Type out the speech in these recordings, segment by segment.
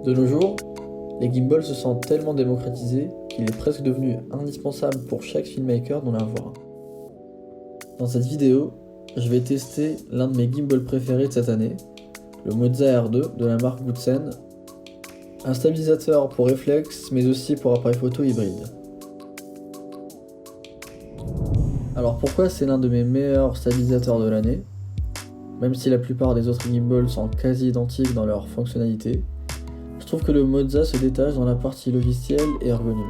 De nos jours, les gimbals se sont tellement démocratisés qu'il est presque devenu indispensable pour chaque filmmaker d'en avoir un. Dans cette vidéo, je vais tester l'un de mes gimbals préférés de cette année, le Moza R2 de la marque Goodsen, un stabilisateur pour réflexe mais aussi pour appareil photo hybride. Alors pourquoi c'est l'un de mes meilleurs stabilisateurs de l'année? Même si la plupart des autres gimbals sont quasi identiques dans leur fonctionnalité, je trouve que le Moza se détache dans la partie logicielle et ergonomie.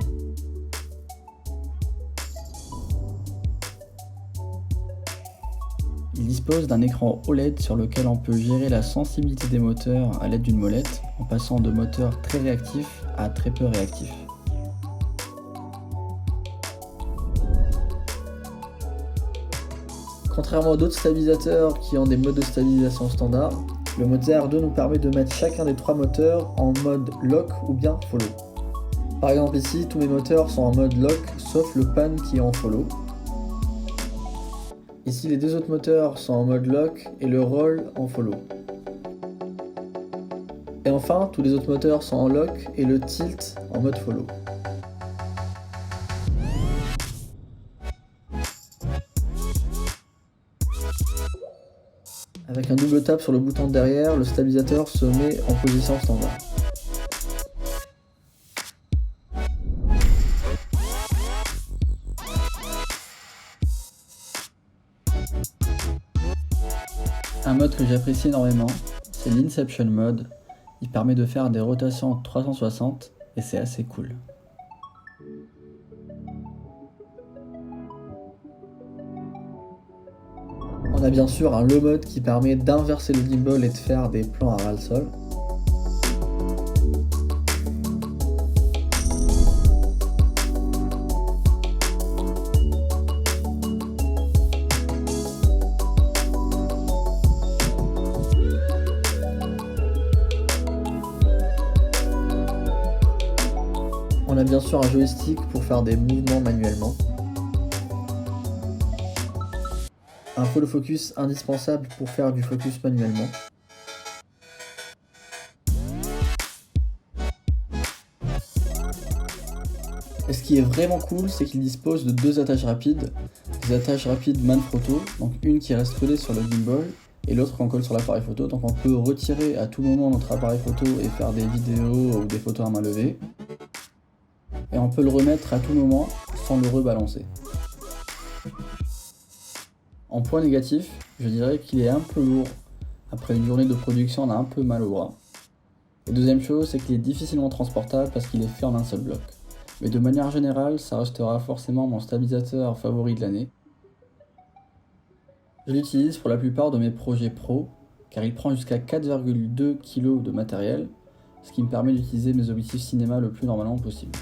Il dispose d'un écran OLED sur lequel on peut gérer la sensibilité des moteurs à l'aide d'une molette, en passant de moteurs très réactifs à très peu réactifs. Contrairement à d'autres stabilisateurs qui ont des modes de stabilisation standard, le Moza R2 nous permet de mettre chacun des trois moteurs en mode lock ou bien follow. Par exemple ici, tous mes moteurs sont en mode lock sauf le pan qui est en follow. Ici, les deux autres moteurs sont en mode lock et le roll en follow. Et enfin, tous les autres moteurs sont en lock et le tilt en mode follow. Avec un double tap sur le bouton de derrière, le stabilisateur se met en position standard. Un mode que j'apprécie énormément, c'est l'Inception Mode. Il permet de faire des rotations 360 et c'est assez cool. On a bien sûr un low mode qui permet d'inverser le gimbal et de faire des plans à ras le sol. On a bien sûr un joystick pour faire des mouvements manuellement. Un follow focus indispensable pour faire du focus manuellement. Et ce qui est vraiment cool, c'est qu'il dispose de deux attaches rapides. Des attaches rapides Manfrotto, donc une qui reste collée sur le gimbal et l'autre qu'on colle sur l'appareil photo. Donc on peut retirer à tout moment notre appareil photo et faire des vidéos ou des photos à main levée. Et on peut le remettre à tout moment sans le rebalancer. En point négatif, je dirais qu'il est un peu lourd. Après une journée de production, on a un peu mal au bras. Et deuxième chose, c'est qu'il est difficilement transportable parce qu'il est fait en un seul bloc. Mais de manière générale, ça restera forcément mon stabilisateur favori de l'année. Je l'utilise pour la plupart de mes projets pro, car il prend jusqu'à 4,2 kg de matériel, ce qui me permet d'utiliser mes objectifs cinéma le plus normalement possible.